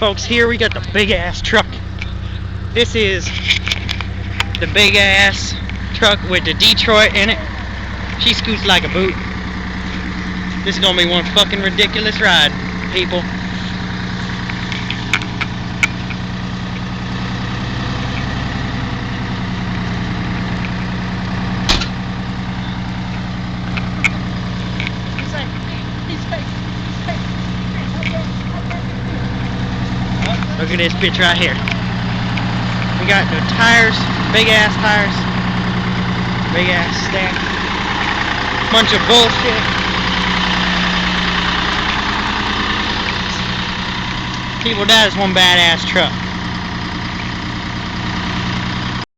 folks, here we got the big ass truck. This is the big ass truck with the Detroit in it. She scoots like a boot. This is gonna be one fucking ridiculous ride, people. Look at this bitch right here. We got the tires, big ass tires, big ass stack, bunch of bullshit. People, that is one badass truck.